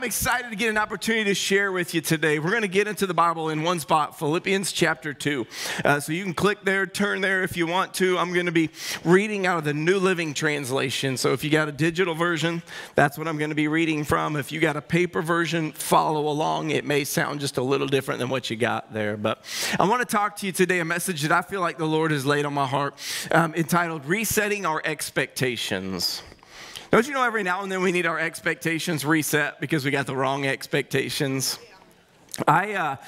excited to get an opportunity to share with you today. We're going to get into the Bible in one spot, Philippians chapter 2. So you can click there, turn there if you want to. I'm going to be reading out of the New Living Translation. So if you got a digital version, that's what I'm going to be reading from. If you got a paper version, follow along. It may sound just a little different than what you got there. But I want to talk to you today a message that I feel like the Lord has laid on my heart, entitled Resetting Our Expectations. Don't you know every now and then we need our expectations reset because we got the wrong expectations? I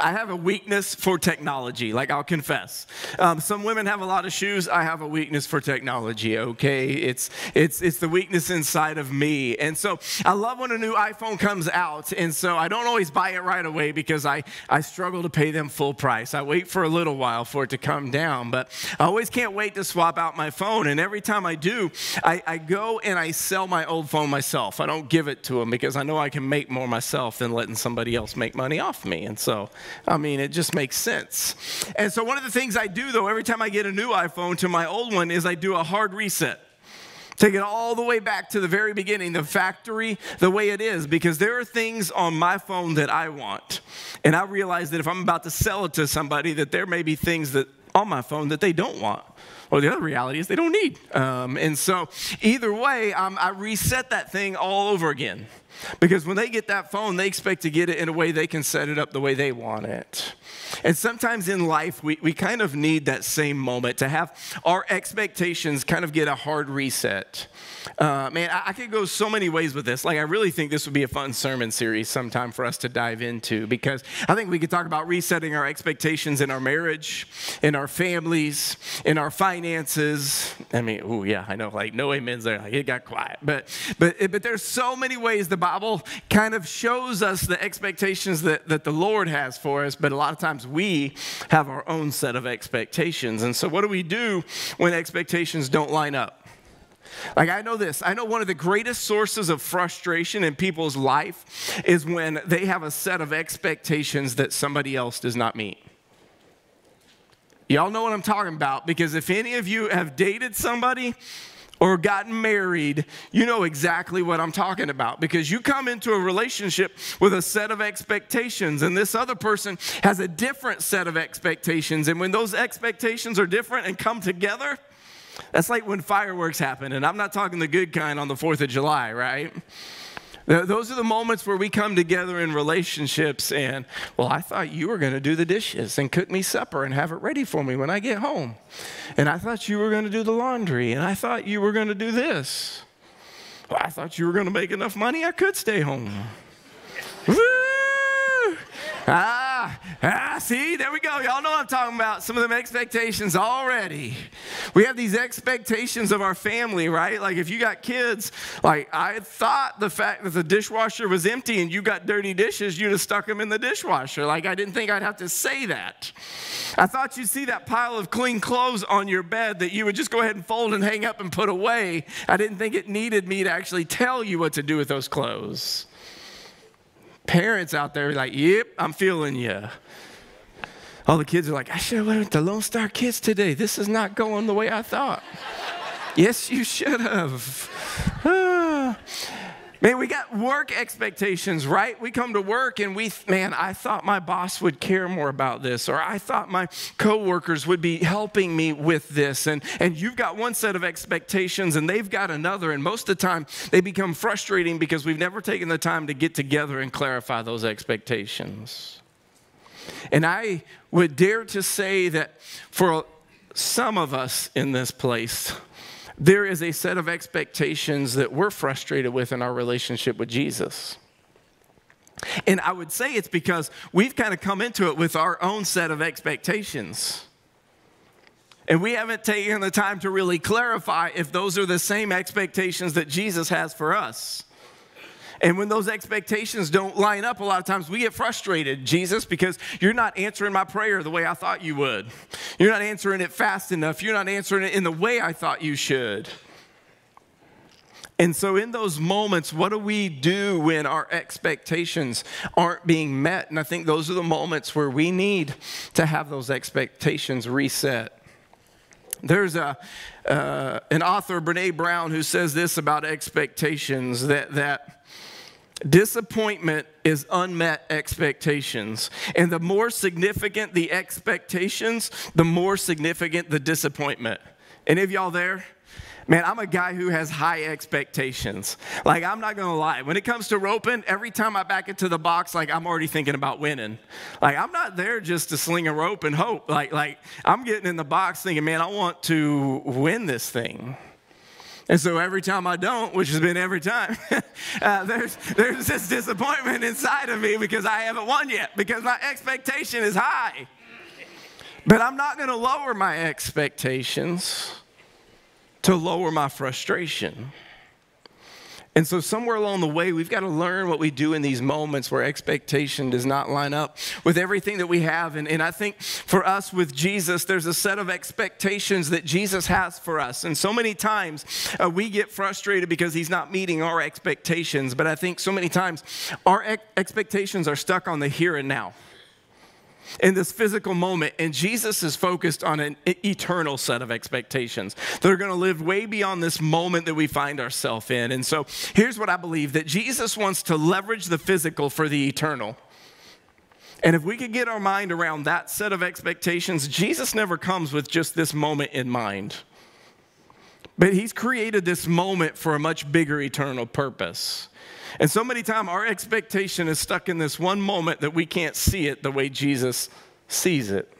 have a weakness for technology, like I'll confess. Some women have a lot of shoes. I have a weakness for technology, okay? It's the weakness inside of me. And so I love when a new iPhone comes out. And so I don't always buy it right away because I struggle to pay them full price. I wait for a little while for it to come down. But I always can't wait to swap out my phone. And every time I do, I go and I sell my old phone myself. I don't give it to them because I know I can make more myself than letting somebody else make money off me. And so, I mean, it just makes sense. And so one of the things I do, though, every time I get a new iPhone to my old one is I do a hard reset. Take it all the way back to the very beginning, the factory, the way it is, because there are things on my phone that I want. And I realize that if I'm about to sell it to somebody, that there may be things that on my phone that they don't want. Well, the other reality is they don't need. And so either way, I reset that thing all over again. Because when they get that phone, they expect to get it in a way they can set it up the way they want it. And sometimes in life, we kind of need that same moment to have our expectations kind of get a hard reset. Man, I could go so many ways with this. Like, I really think this would be a fun sermon series sometime for us to dive into, because I think we could talk about resetting our expectations in our marriage, in our families, in our finances. I mean, oh yeah, I know, like no amens there. Like, it got quiet. But there's so many ways the Bible kind of shows us the expectations that the Lord has for us, but a lot of times we have our own set of expectations. And so what do we do when expectations don't line up? Like, I know this. I know one of the greatest sources of frustration in people's life is when they have a set of expectations that somebody else does not meet. Y'all know what I'm talking about, because if any of you have dated somebody or gotten married, you know exactly what I'm talking about, because you come into a relationship with a set of expectations, and this other person has a different set of expectations. And when those expectations are different and come together, that's like when fireworks happen. And I'm not talking the good kind on the 4th of July, right? Those are the moments where we come together in relationships and, well, I thought you were going to do the dishes and cook me supper and have it ready for me when I get home. And I thought you were going to do the laundry, and I thought you were going to do this. Well, I thought you were going to make enough money I could stay home. Woo! See, there we go. Y'all know what I'm talking about. Some of them expectations already. We have these expectations of our family, right? Like, if you got kids, like, I thought the fact that the dishwasher was empty and you got dirty dishes, you'd have stuck them in the dishwasher. Like, I didn't think I'd have to say that. I thought you'd see that pile of clean clothes on your bed that you would just go ahead and fold and hang up and put away. I didn't think it needed me to actually tell you what to do with those clothes. Parents out there are like, yep, I'm feeling you. All the kids are like, I should have went with the Lone Star Kids today. This is not going the way I thought. Yes, you should have. Man, we got work expectations, right? We come to work and I thought my boss would care more about this, or I thought my coworkers would be helping me with this. And you've got one set of expectations and they've got another. And most of the time they become frustrating because we've never taken the time to get together and clarify those expectations. And I would dare to say that for some of us in this place, there is a set of expectations that we're frustrated with in our relationship with Jesus. And I would say it's because we've kind of come into it with our own set of expectations. And we haven't taken the time to really clarify if those are the same expectations that Jesus has for us. And when those expectations don't line up, a lot of times we get frustrated. Jesus, because you're not answering my prayer the way I thought you would. You're not answering it fast enough. You're not answering it in the way I thought you should. And so in those moments, what do we do when our expectations aren't being met? And I think those are the moments where we need to have those expectations reset. There's an author, Brene Brown, who says this about expectations, that Disappointment is unmet expectations. And the more significant the expectations, the more significant the disappointment. Any of y'all there? Man, I'm a guy who has high expectations. Like, I'm not going to lie. When it comes to roping, every time I back into the box, like, I'm already thinking about winning. Like, I'm not there just to sling a rope and hope. Like I'm getting in the box thinking, man, I want to win this thing. And so every time I don't, which has been every time, there's this disappointment inside of me because I haven't won yet, because my expectation is high. But I'm not going to lower my expectations to lower my frustration. And so somewhere along the way, we've got to learn what we do in these moments where expectation does not line up with everything that we have. And I think for us with Jesus, there's a set of expectations that Jesus has for us. And so many times we get frustrated because he's not meeting our expectations. But I think so many times our expectations are stuck on the here and now, in this physical moment, and Jesus is focused on an eternal set of expectations that are going to live way beyond this moment that we find ourselves in. And so here's what I believe, that Jesus wants to leverage the physical for the eternal. And if we could get our mind around that set of expectations, Jesus never comes with just this moment in mind. But he's created this moment for a much bigger eternal purpose. And so many times our expectation is stuck in this one moment that we can't see it the way Jesus sees it.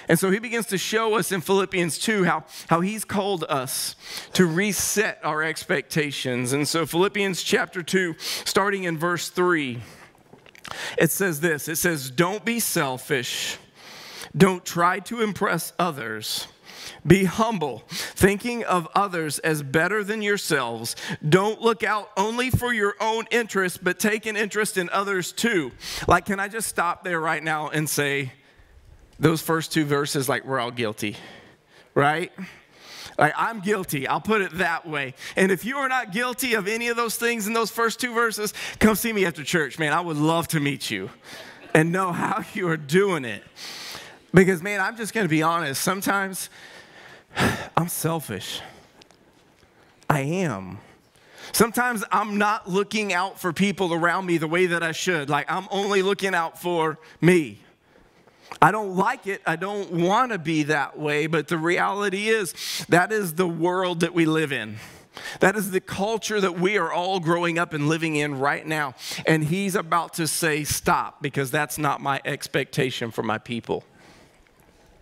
And so he begins to show us in Philippians 2 how he's called us to reset our expectations. And so Philippians chapter 2, starting in verse 3, it says this. It says, "Don't be selfish. Don't try to impress others. Be humble, thinking of others as better than yourselves. Don't look out only for your own interest, but take an interest in others too." Like, can I just stop there right now and say, those first two verses, like, we're all guilty, right? Like, I'm guilty. I'll put it that way. And if you are not guilty of any of those things in those first two verses, come see me after church, man. I would love to meet you and know how you are doing it. Because, man, I'm just going to be honest. Sometimes I'm selfish. I am. Sometimes I'm not looking out for people around me the way that I should. Like, I'm only looking out for me. I don't like it. I don't want to be that way. But the reality is, that is the world that we live in. That is the culture that we are all growing up and living in right now. And he's about to say, stop, because that's not my expectation for my people.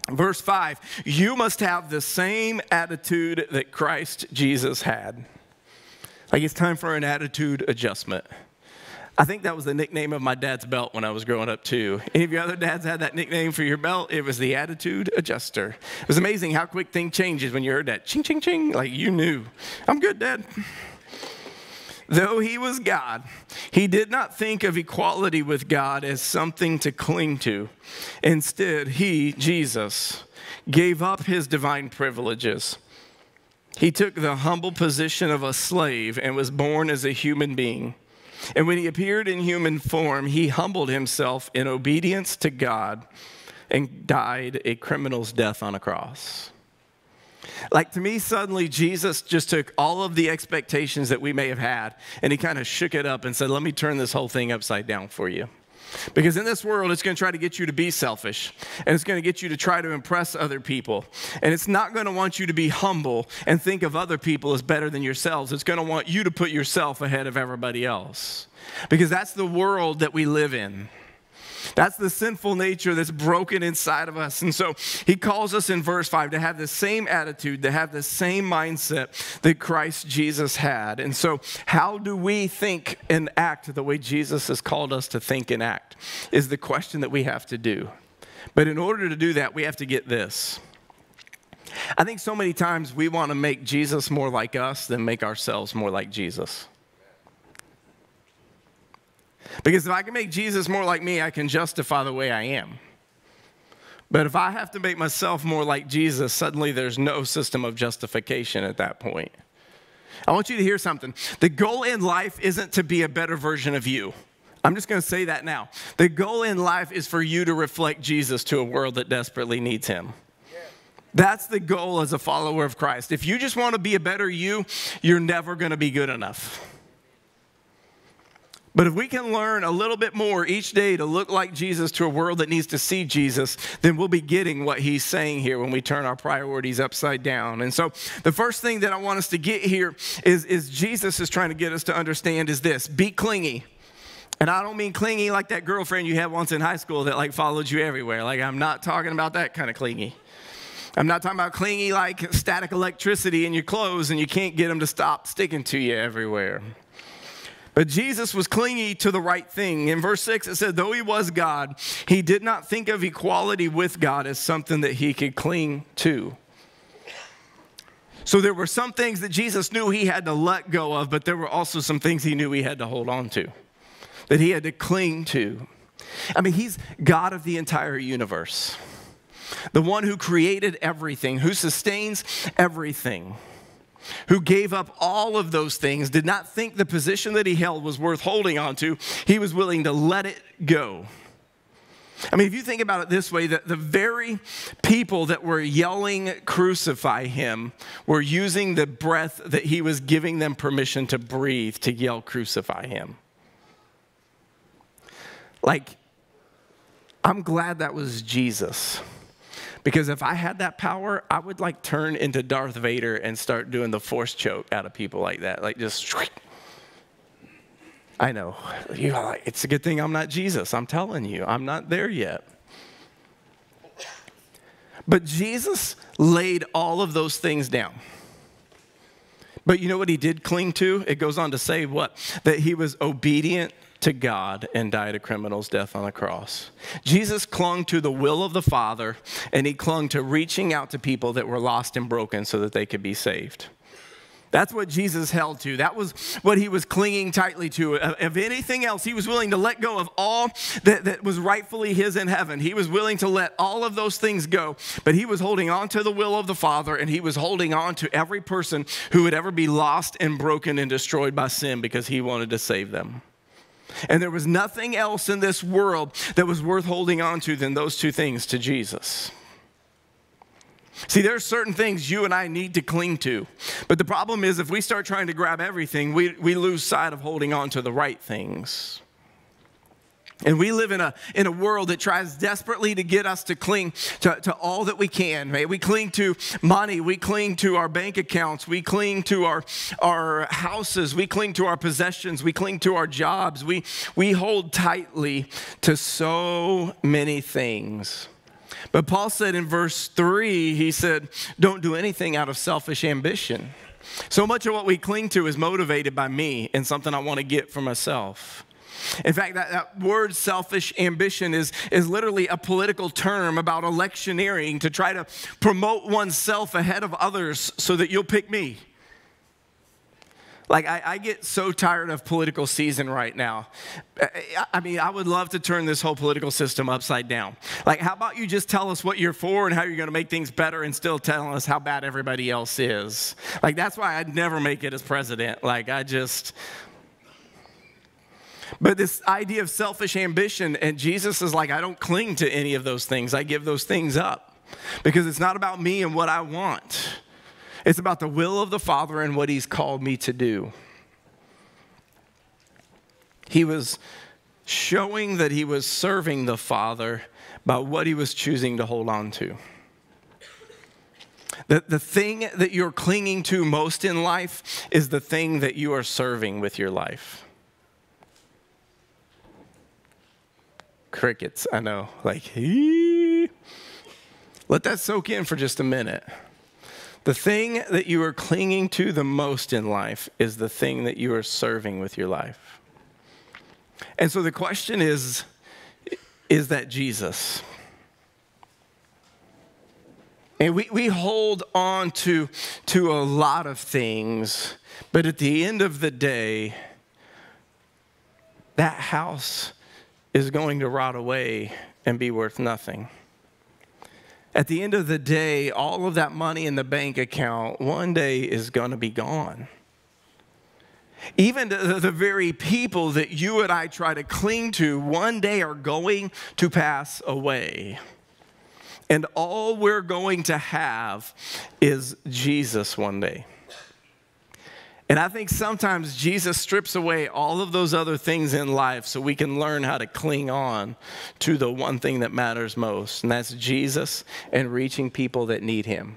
Verse 5, "You must have the same attitude that Christ Jesus had." Like, it's time for an attitude adjustment. I think that was the nickname of my dad's belt when I was growing up too. Any of your other dads had that nickname for your belt? It was the attitude adjuster. It was amazing how quick things changes when you heard that ching, ching, ching. Like, you knew. I'm good, Dad. "Though he was God, he did not think of equality with God as something to cling to. Instead, he, Jesus, gave up his divine privileges. He took the humble position of a slave and was born as a human being. And when he appeared in human form, he humbled himself in obedience to God and died a criminal's death on a cross." Like, to me, suddenly Jesus just took all of the expectations that we may have had, and he kind of shook it up and said, let me turn this whole thing upside down for you. Because in this world, it's going to try to get you to be selfish, and it's going to get you to try to impress other people. And it's not going to want you to be humble and think of other people as better than yourselves. It's going to want you to put yourself ahead of everybody else. Because that's the world that we live in. That's the sinful nature that's broken inside of us. And so he calls us in verse 5 to have the same attitude, to have the same mindset that Christ Jesus had. And so how do we think and act the way Jesus has called us to think and act is the question that we have to do. But in order to do that, we have to get this. I think so many times we want to make Jesus more like us than make ourselves more like Jesus. Because if I can make Jesus more like me, I can justify the way I am. But if I have to make myself more like Jesus, suddenly there's no system of justification at that point. I want you to hear something. The goal in life isn't to be a better version of you. I'm just going to say that now. The goal in life is for you to reflect Jesus to a world that desperately needs him. That's the goal as a follower of Christ. If you just want to be a better you, you're never going to be good enough. But if we can learn a little bit more each day to look like Jesus to a world that needs to see Jesus, then we'll be getting what he's saying here when we turn our priorities upside down. And so the first thing that I want us to get here is Jesus is trying to get us to understand is this: be clingy. And I don't mean clingy like that girlfriend you had once in high school that like followed you everywhere. Like, I'm not talking about that kind of clingy. I'm not talking about clingy like static electricity in your clothes and you can't get them to stop sticking to you everywhere. But Jesus was clingy to the right thing. In verse 6, it said, though he was God, he did not think of equality with God as something that he could cling to. So there were some things that Jesus knew he had to let go of, but there were also some things he knew he had to hold on to, that he had to cling to. I mean, he's God of the entire universe, the one who created everything, who sustains everything, who gave up all of those things, did not think the position that he held was worth holding on to. He was willing to let it go. I mean, if you think about it this way, that the very people that were yelling, crucify him, were using the breath that he was giving them permission to breathe to yell, crucify him. Like, I'm glad that was Jesus. Because if I had that power, I would like turn into Darth Vader and start doing the force choke out of people like that. Like just, I know. You're like, it's a good thing I'm not Jesus. I'm telling you, I'm not there yet. But Jesus laid all of those things down. But you know what he did cling to? It goes on to say what? That he was obedient to God and died a criminal's death on the cross. Jesus clung to the will of the Father, and he clung to reaching out to people that were lost and broken so that they could be saved. That's what Jesus held to. That was what he was clinging tightly to. If anything else, he was willing to let go of all that was rightfully his in heaven. He was willing to let all of those things go, but he was holding on to the will of the Father, and he was holding on to every person who would ever be lost and broken and destroyed by sin because he wanted to save them. And there was nothing else in this world that was worth holding on to than those two things to Jesus. See, there are certain things you and I need to cling to. But the problem is if we start trying to grab everything, we lose sight of holding on to the right things. And we live in a world that tries desperately to get us to cling to all that we can. Right? We cling to money. We cling to our bank accounts. We cling to our houses. We cling to our possessions. We cling to our jobs. We hold tightly to so many things. But Paul said in verse 3, he said, don't do anything out of selfish ambition. So much of what we cling to is motivated by me and something I want to get for myself. In fact, that word selfish ambition is literally a political term about electioneering to try to promote oneself ahead of others so that you'll pick me. Like, I get so tired of political season right now. I mean, I would love to turn this whole political system upside down. Like, how about you just tell us what you're for and how you're going to make things better and still telling us how bad everybody else is? Like, that's why I'd never make it as president. Like, But this idea of selfish ambition, and Jesus is like, I don't cling to any of those things. I give those things up because it's not about me and what I want. It's about the will of the Father and what he's called me to do. He was showing that he was serving the Father by what he was choosing to hold on to. The thing that you're clinging to most in life is the thing that you are serving with your life. Crickets, I know, like, let that soak in for just a minute. The thing that you are clinging to the most in life is the thing that you are serving with your life. And so the question is that Jesus? And we hold on to a lot of things, but at the end of the day, that house is going to rot away and be worth nothing. At the end of the day, all of that money in the bank account one day is going to be gone. Even the very people that you and I try to cling to one day are going to pass away. And all we're going to have is Jesus one day. And I think sometimes Jesus strips away all of those other things in life so we can learn how to cling on to the one thing that matters most, and that's Jesus and reaching people that need him.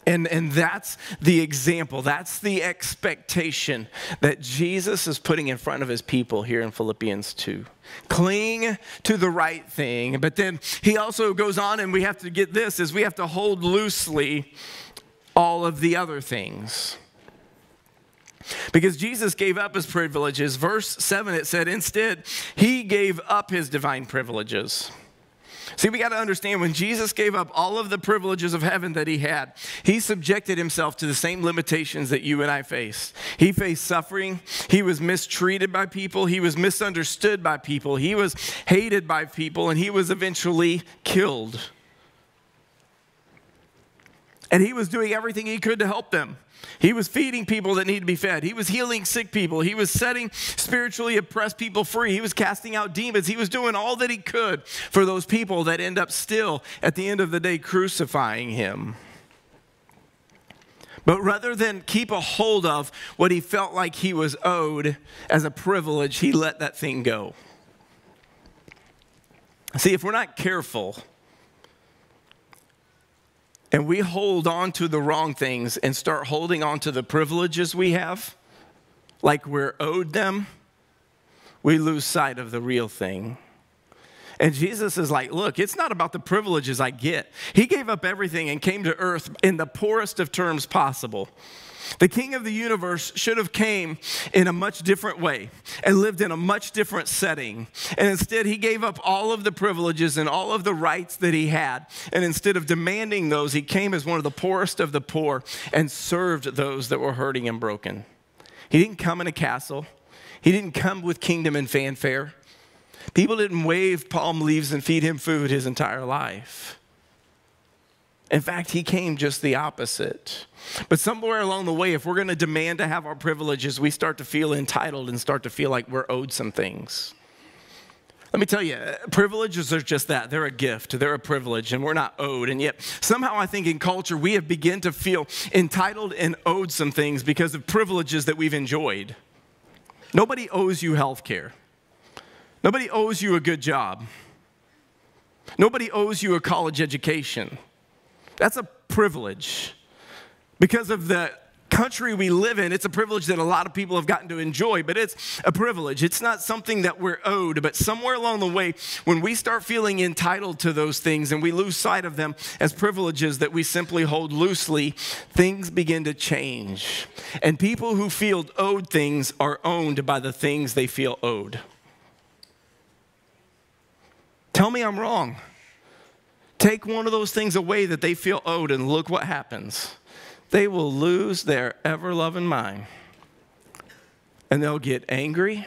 And that's the example, that's the expectation that Jesus is putting in front of his people here in Philippians 2. Cling to the right thing, but then he also goes on, and we have to get this, is we have to hold loosely all of the other things. Because Jesus gave up his privileges. Verse 7, it said, instead, he gave up his divine privileges. See, we got to understand, when Jesus gave up all of the privileges of heaven that he had, he subjected himself to the same limitations that you and I face. He faced suffering. He was mistreated by people. He was misunderstood by people. He was hated by people, and he was eventually killed. And he was doing everything he could to help them. He was feeding people that need to be fed. He was healing sick people. He was setting spiritually oppressed people free. He was casting out demons. He was doing all that he could for those people that end up still, at the end of the day, crucifying him. But rather than keep a hold of what he felt like he was owed as a privilege, he let that thing go. See, if we're not careful, and we hold on to the wrong things and start holding on to the privileges we have, like we're owed them, we lose sight of the real thing. And Jesus is like, look, it's not about the privileges I get. He gave up everything and came to earth in the poorest of terms possible. The King of the universe should have came in a much different way and lived in a much different setting. And instead, he gave up all of the privileges and all of the rights that he had. And instead of demanding those, he came as one of the poorest of the poor and served those that were hurting and broken. He didn't come in a castle. He didn't come with kingdom and fanfare. People didn't wave palm leaves and feed him food his entire life. In fact, he came just the opposite. But somewhere along the way, if we're going to demand to have our privileges, we start to feel entitled and start to feel like we're owed some things. Let me tell you, privileges are just that. They're a gift. They're a privilege, and we're not owed. And yet, somehow I think in culture, we have begun to feel entitled and owed some things because of privileges that we've enjoyed. Nobody owes you health care. Nobody owes you a good job. Nobody owes you a college education. That's a privilege. Because of the country we live in, it's a privilege that a lot of people have gotten to enjoy, but it's a privilege. It's not something that we're owed, but somewhere along the way, when we start feeling entitled to those things and we lose sight of them as privileges that we simply hold loosely, things begin to change. And people who feel owed things are owned by the things they feel owed. Tell me I'm wrong. Take one of those things away that they feel owed, and look what happens. They will lose their ever-loving mind. And they'll get angry,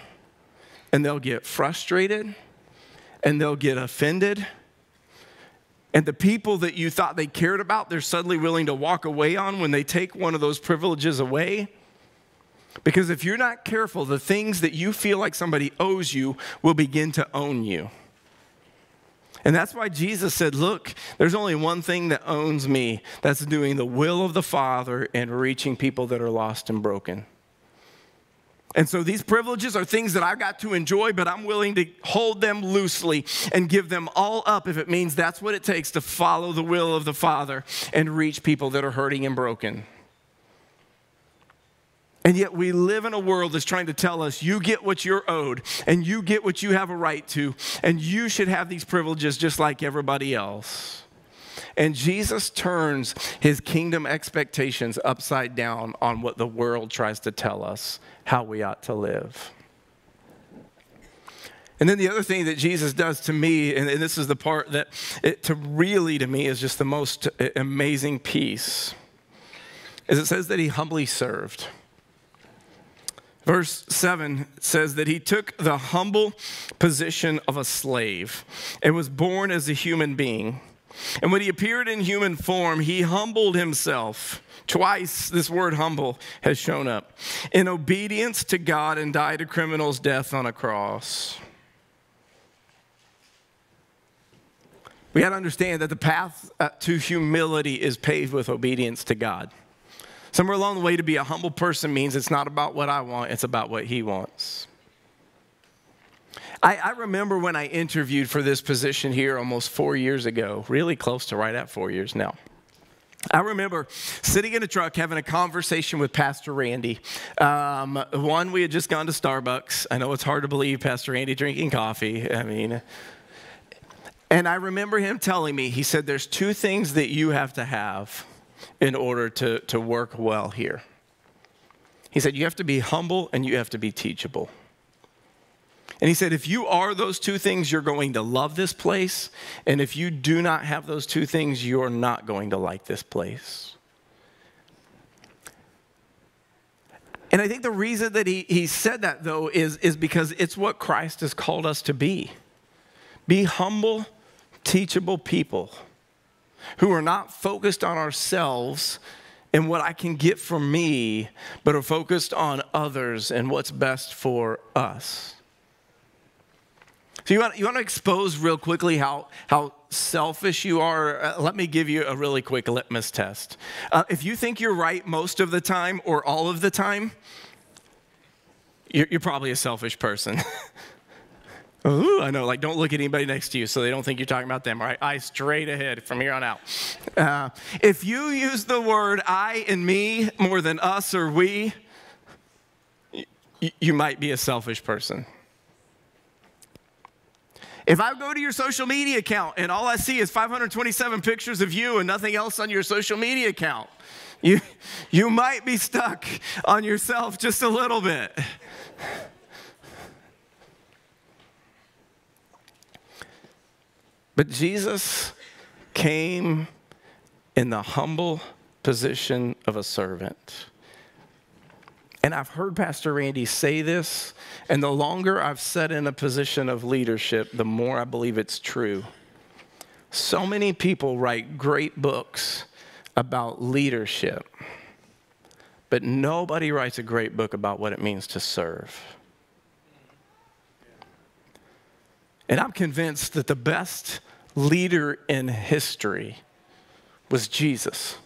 and they'll get frustrated, and they'll get offended. And the people that you thought they cared about, they're suddenly willing to walk away on when they take one of those privileges away. Because if you're not careful, the things that you feel like somebody owes you will begin to own you. And that's why Jesus said, look, there's only one thing that owns me. That's doing the will of the Father and reaching people that are lost and broken. And so these privileges are things that I've got to enjoy, but I'm willing to hold them loosely and give them all up if it means that's what it takes to follow the will of the Father and reach people that are hurting and broken. And yet we live in a world that's trying to tell us, you get what you're owed, and you get what you have a right to, and you should have these privileges just like everybody else. And Jesus turns his kingdom expectations upside down on what the world tries to tell us how we ought to live. And then the other thing that Jesus does to me, and this is the part that to me is just the most amazing piece, is it says that he humbly served. Verse 7 says that he took the humble position of a slave and was born as a human being. And when he appeared in human form, he humbled himself. Twice this word humble has shown up. In obedience to God, and died a criminal's death on a cross. We got to understand that the path to humility is paved with obedience to God. Somewhere along the way, to be a humble person means it's not about what I want, it's about what he wants. I remember when I interviewed for this position here almost 4 years ago, really close to right at 4 years now. I remember sitting in a truck having a conversation with Pastor Randy. We had just gone to Starbucks. I know it's hard to believe Pastor Randy drinking coffee. And I remember him telling me, he said, there's two things that you have to have in order to work well here. He said, you have to be humble and you have to be teachable. And he said, if you are those two things, you're going to love this place. And if you do not have those two things, you're not going to like this place. And I think the reason that he said that, though, is because it's what Christ has called us to be. Be humble, teachable people who are not focused on ourselves and what I can get from me, but are focused on others and what's best for us. So you want to expose real quickly how selfish you are? Let me give you a really quick litmus test. If you think you're right most of the time or all of the time, you're probably a selfish person. Ooh, I know, like don't look at anybody next to you so they don't think you're talking about them, all right? Eyes straight ahead from here on out. If you use the word I and me more than us or we, you might be a selfish person. If I go to your social media account and all I see is 527 pictures of you and nothing else on your social media account, you might be stuck on yourself just a little bit. But Jesus came in the humble position of a servant. And I've heard Pastor Randy say this, and the longer I've sat in a position of leadership, the more I believe it's true. So many people write great books about leadership, but nobody writes a great book about what it means to serve. And I'm convinced that the best leader in history was Jesus.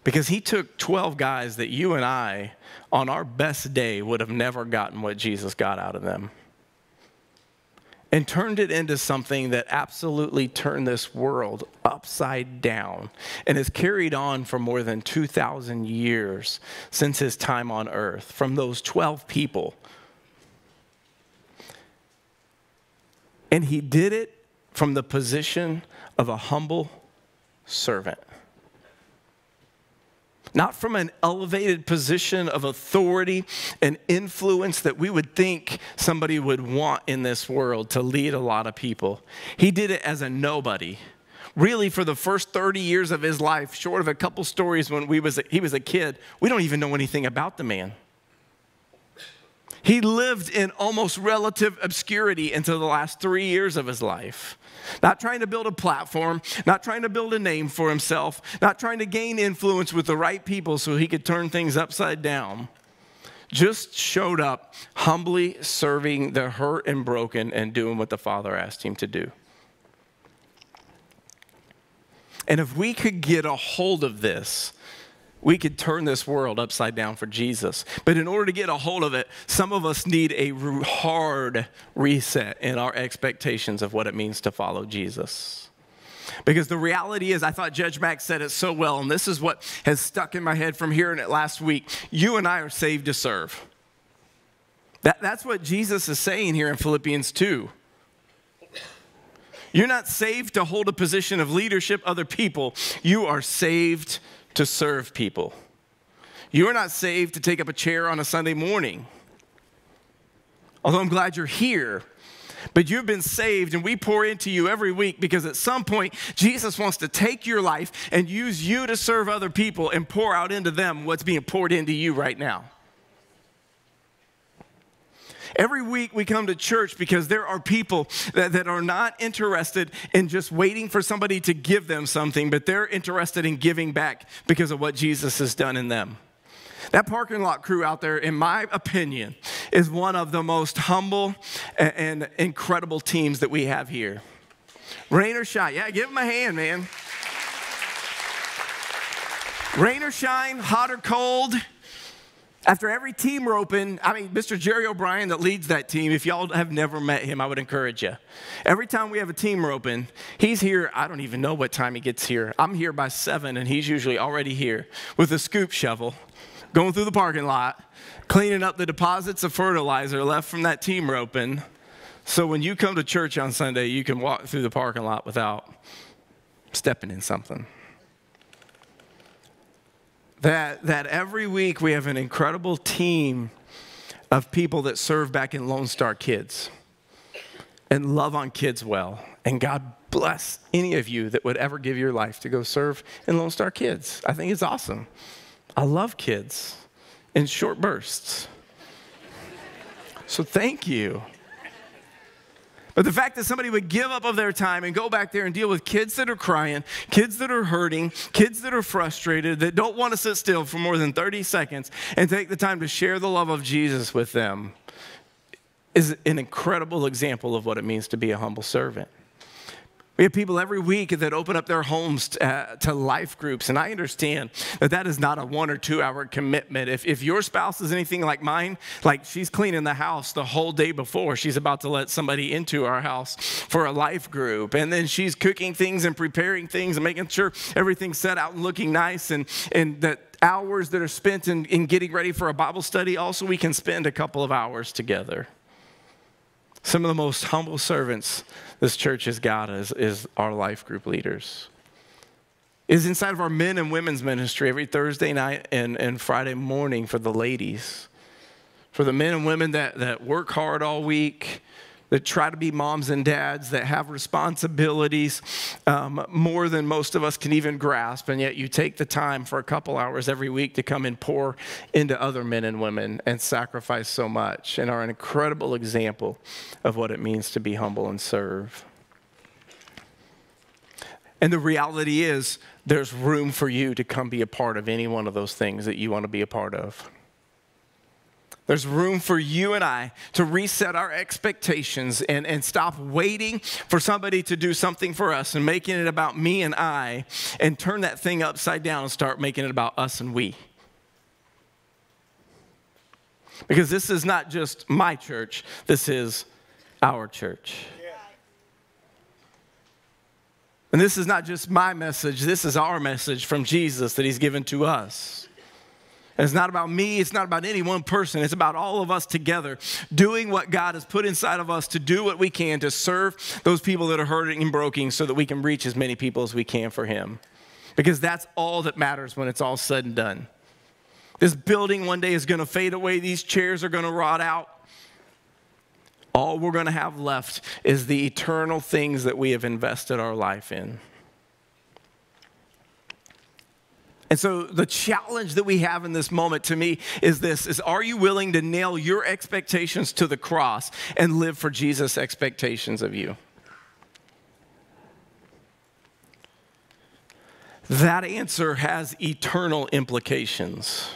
Because he took 12 guys that you and I, on our best day, would have never gotten what Jesus got out of them, and turned it into something that absolutely turned this world upside down and has carried on for more than 2,000 years since his time on earth, from those 12 people. And he did it from the position of a humble servant. Not from an elevated position of authority and influence that we would think somebody would want in this world to lead a lot of people. He did it as a nobody. Really, for the first 30 years of his life, short of a couple stories when he was a kid, we don't even know anything about the man. He lived in almost relative obscurity until the last 3 years of his life. Not trying to build a platform, not trying to build a name for himself, not trying to gain influence with the right people so he could turn things upside down. Just showed up humbly serving the hurt and broken and doing what the Father asked him to do. And if we could get a hold of this, we could turn this world upside down for Jesus. But in order to get a hold of it, some of us need a hard reset in our expectations of what it means to follow Jesus. Because the reality is, I thought Judge Mack said it so well, and this is what has stuck in my head from hearing it last week. You and I are saved to serve. That's what Jesus is saying here in Philippians 2. You're not saved to hold a position of leadership, other people. You are saved to serve people. You're not saved to take up a chair on a Sunday morning. Although I'm glad you're here. But you've been saved, and we pour into you every week because at some point, Jesus wants to take your life and use you to serve other people and pour out into them what's being poured into you right now. Every week we come to church because there are people that are not interested in just waiting for somebody to give them something, but they're interested in giving back because of what Jesus has done in them. That parking lot crew out there, in my opinion, is one of the most humble and incredible teams that we have here. Rain or shine. Yeah, give them a hand, man. Rain or shine, hot or cold. After every team roping, Mr. Jerry O'Brien that leads that team, if y'all have never met him, I would encourage you. Every time we have a team roping, he's here. I don't even know what time he gets here. I'm here by 7, and he's usually already here with a scoop shovel, going through the parking lot, cleaning up the deposits of fertilizer left from that team roping. So when you come to church on Sunday, you can walk through the parking lot without stepping in something. That every week we have an incredible team of people that serve back in Lone Star Kids and love on kids well. And God bless any of you that would ever give your life to go serve in Lone Star Kids. I think it's awesome. I love kids in short bursts. So thank you. But the fact that somebody would give up of their time and go back there and deal with kids that are crying, kids that are hurting, kids that are frustrated, that don't want to sit still for more than 30 seconds and take the time to share the love of Jesus with them is an incredible example of what it means to be a humble servant. We have people every week that open up their homes to life groups, and I understand that that is not a 1 or 2 hour commitment. If your spouse is anything like mine, like she's cleaning the house the whole day before she's about to let somebody into our house for a life group, and then she's cooking things and preparing things and making sure everything's set out and looking nice, and that hours that are spent in getting ready for a Bible study, also we can spend a couple of hours together. Some of the most humble servants this church has got is our life group leaders. Is inside of our men and women's ministry every Thursday night and Friday morning for the ladies. For the men and women that work hard all week, that try to be moms and dads, that have responsibilities more than most of us can even grasp, and yet you take the time for a couple hours every week to come and pour into other men and women and sacrifice so much and are an incredible example of what it means to be humble and serve. And the reality is there's room for you to come be a part of any one of those things that you want to be a part of. There's room for you and I to reset our expectations and stop waiting for somebody to do something for us and making it about me and I, and turn that thing upside down and start making it about us and we. Because this is not just my church, this is our church. And this is not just my message, this is our message from Jesus that he's given to us. And it's not about me, it's not about any one person, it's about all of us together doing what God has put inside of us to do what we can to serve those people that are hurting and broken so that we can reach as many people as we can for him. Because that's all that matters when it's all said and done. This building one day is going to fade away, these chairs are going to rot out. All we're going to have left is the eternal things that we have invested our life in. And so the challenge that we have in this moment to me is this, is are you willing to nail your expectations to the cross and live for Jesus' expectations of you? That answer has eternal implications.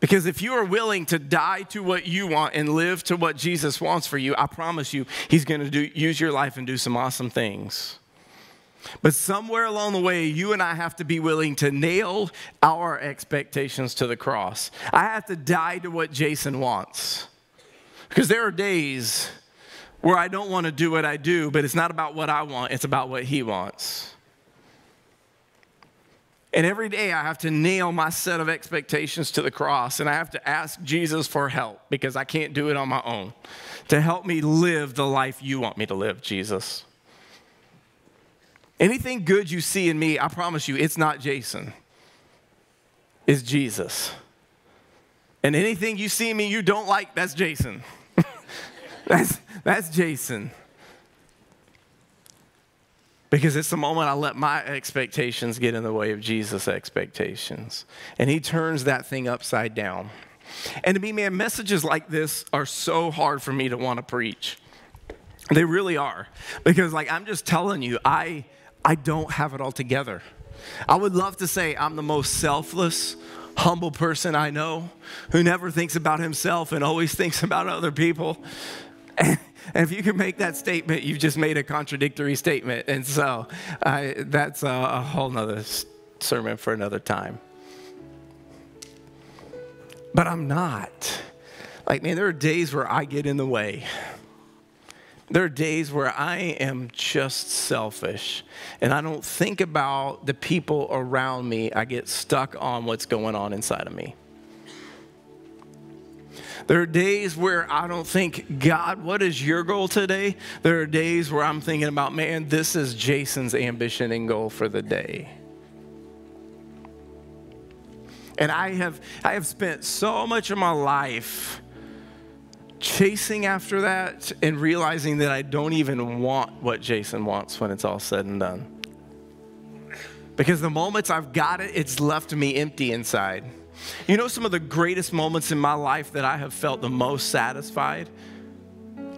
Because if you are willing to die to what you want and live to what Jesus wants for you, I promise you, he's going to use your life and do some awesome things. But somewhere along the way, you and I have to be willing to nail our expectations to the cross. I have to die to what Jason wants. Because there are days where I don't want to do what I do, but it's not about what I want, it's about what he wants. And every day I have to nail my set of expectations to the cross, and I have to ask Jesus for help because I can't do it on my own, to help me live the life you want me to live, Jesus. Anything good you see in me, I promise you, it's not Jason. It's Jesus. And anything you see in me you don't like, that's Jason. that's Jason. Because it's the moment I let my expectations get in the way of Jesus' expectations. And he turns that thing upside down. And to me, man, messages like this are so hard for me to want to preach. They really are. Because I'm just telling you, I don't have it all together. I would love to say I'm the most selfless, humble person I know who never thinks about himself and always thinks about other people. And if you can make that statement, you've just made a contradictory statement. And so that's a whole nother sermon for another time. But I'm not. Like, man, there are days where I get in the way. There are days where I am just selfish and I don't think about the people around me. I get stuck on what's going on inside of me. There are days where I don't think, God, what is your goal today? There are days where I'm thinking about, man, this is Jason's ambition and goal for the day. And I have spent so much of my life chasing after that and realizing that I don't even want what Jason wants when it's all said and done. Because the moments I've got it, it's left me empty inside. You know, some of the greatest moments in my life that I have felt the most satisfied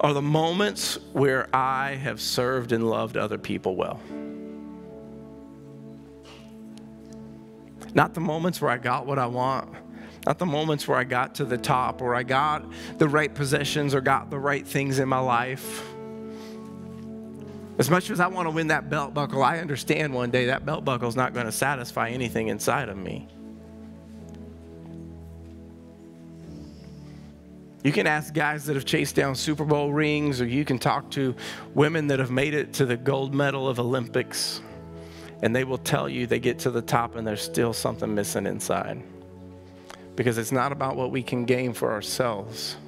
are the moments where I have served and loved other people well. Not the moments where I got what I want. Not the moments where I got to the top, or I got the right possessions or got the right things in my life. As much as I want to win that belt buckle, I understand one day that belt buckle is not going to satisfy anything inside of me. You can ask guys that have chased down Super Bowl rings, or you can talk to women that have made it to the gold medal of Olympics, and they will tell you they get to the top and there's still something missing inside. Because it's not about what we can gain for ourselves.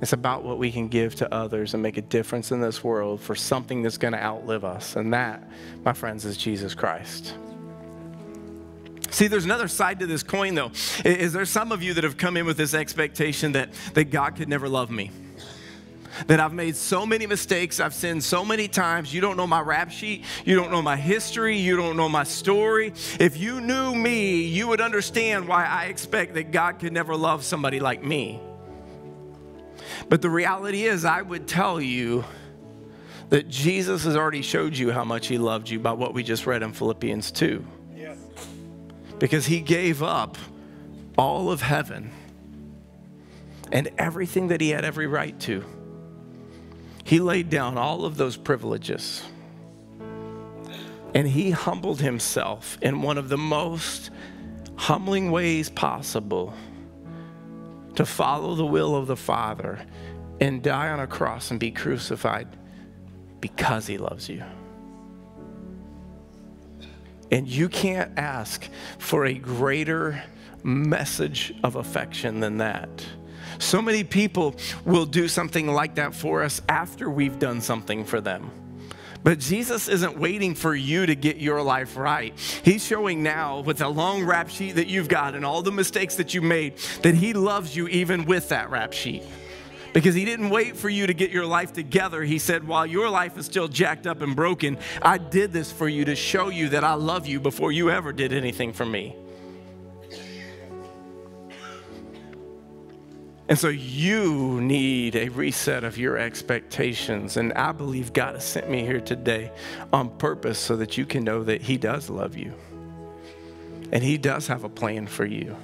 It's about what we can give to others and make a difference in this world for something that's going to outlive us. And that, my friends, is Jesus Christ. See, there's another side to this coin, though. Is there some of you that have come in with this expectation that God could never love me? That I've made so many mistakes, I've sinned so many times, you don't know my rap sheet, you don't know my history, you don't know my story. If you knew me, you would understand why I expect that God could never love somebody like me. But the reality is, I would tell you that Jesus has already showed you how much he loved you by what we just read in Philippians 2. Yes. Because he gave up all of heaven and everything that he had every right to. He laid down all of those privileges, and he humbled himself in one of the most humbling ways possible to follow the will of the Father and die on a cross and be crucified because he loves you. And you can't ask for a greater message of affection than that. So many people will do something like that for us after we've done something for them. But Jesus isn't waiting for you to get your life right. He's showing now with the long rap sheet that you've got and all the mistakes that you made that he loves you even with that rap sheet. Because he didn't wait for you to get your life together. He said, while your life is still jacked up and broken, I did this for you to show you that I love you before you ever did anything for me. And so you need a reset of your expectations. And I believe God has sent me here today on purpose so that you can know that he does love you. And he does have a plan for you.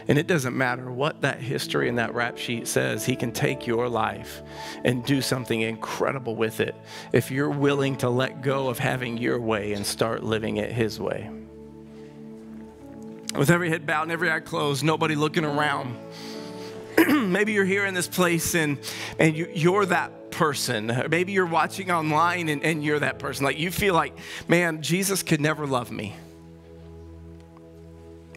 And it doesn't matter what that history and that rap sheet says. He can take your life and do something incredible with it if you're willing to let go of having your way and start living it his way. With every head bowed and every eye closed, nobody looking around. Maybe you're here in this place and you're that person. Maybe you're watching online and you're that person. Like you feel like, man, Jesus could never love me.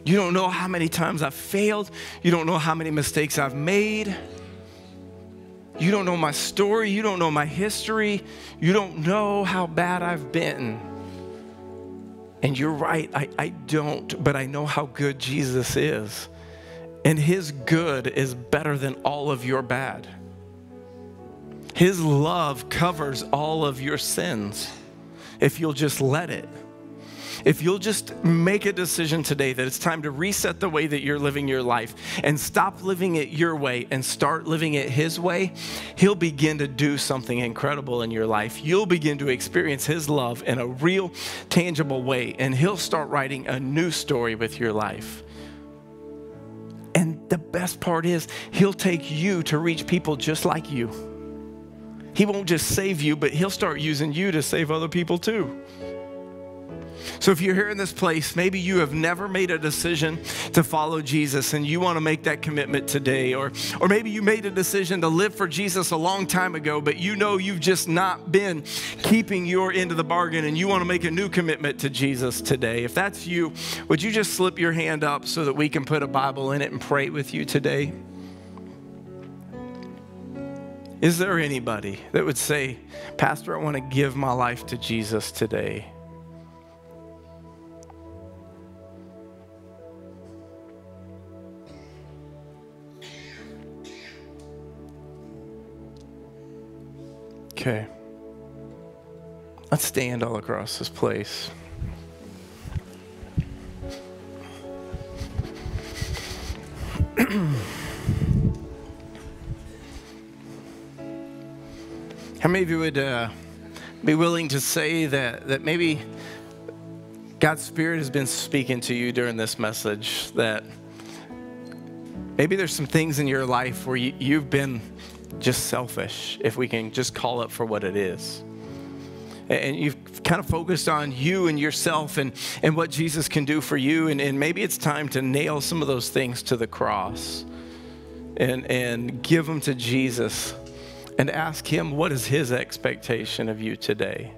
You don't know how many times I've failed. You don't know how many mistakes I've made. You don't know my story. You don't know my history. You don't know how bad I've been. And you're right, I don't, but I know how good Jesus is. And his good is better than all of your bad. His love covers all of your sins if you'll just let it. If you'll just make a decision today that it's time to reset the way that you're living your life and stop living it your way and start living it his way, he'll begin to do something incredible in your life. You'll begin to experience his love in a real, tangible way, and he'll start writing a new story with your life the best part is he'll take you to reach people just like you. He won't just save you, but he'll start using you to save other people too. So if you're here in this place, maybe you have never made a decision to follow Jesus and you want to make that commitment today. Or maybe you made a decision to live for Jesus a long time ago, but you know you've just not been keeping your end of the bargain and you want to make a new commitment to Jesus today. If that's you, would you just slip your hand up so that we can put a Bible in it and pray with you today? Is there anybody that would say, Pastor, I want to give my life to Jesus today? Okay. Let's stand all across this place. How many of you would be willing to say that maybe God's Spirit has been speaking to you during this message, that maybe there's some things in your life where you've been just selfish, if we can just call it for what it is. And you've kind of focused on you and yourself and what Jesus can do for you. And maybe it's time to nail some of those things to the cross and give them to Jesus and ask him, what is his expectation of you today?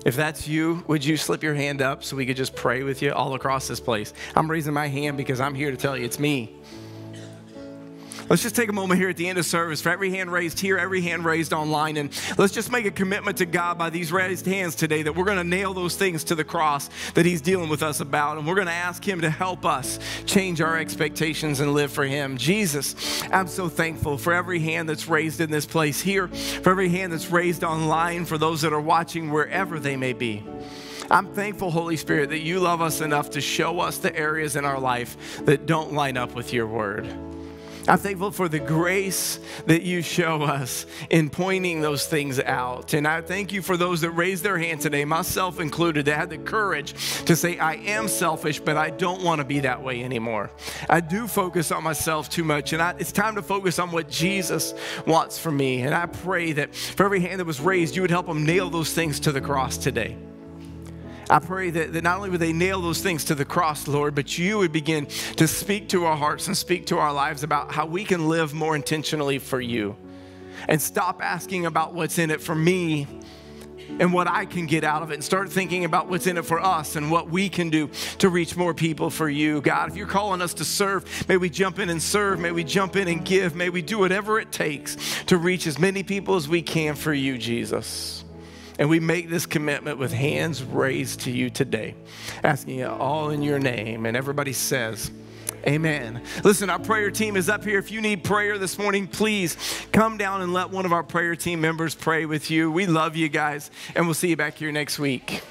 If that's you, would you slip your hand up so we could just pray with you all across this place? I'm raising my hand because I'm here to tell you it's me. Let's just take a moment here at the end of service for every hand raised here, every hand raised online, and let's just make a commitment to God by these raised hands today that we're going to nail those things to the cross that he's dealing with us about, and we're going to ask him to help us change our expectations and live for him. Jesus, I'm so thankful for every hand that's raised in this place here, for every hand that's raised online, for those that are watching wherever they may be. I'm thankful, Holy Spirit, that you love us enough to show us the areas in our life that don't line up with your word. I'm thankful for the grace that you show us in pointing those things out. And I thank you for those that raised their hand today, myself included, that had the courage to say, I am selfish, but I don't want to be that way anymore. I do focus on myself too much, and it's time to focus on what Jesus wants for me. And I pray that for every hand that was raised, you would help them nail those things to the cross today. I pray that not only would they nail those things to the cross, Lord, but you would begin to speak to our hearts and speak to our lives about how we can live more intentionally for you and stop asking about what's in it for me and what I can get out of it and start thinking about what's in it for us and what we can do to reach more people for you. God, if you're calling us to serve, may we jump in and serve. May we jump in and give. May we do whatever it takes to reach as many people as we can for you, Jesus. And we make this commitment with hands raised to you today, asking it all in your name. And everybody says, amen. Listen, our prayer team is up here. If you need prayer this morning, please come down and let one of our prayer team members pray with you. We love you guys, and we'll see you back here next week.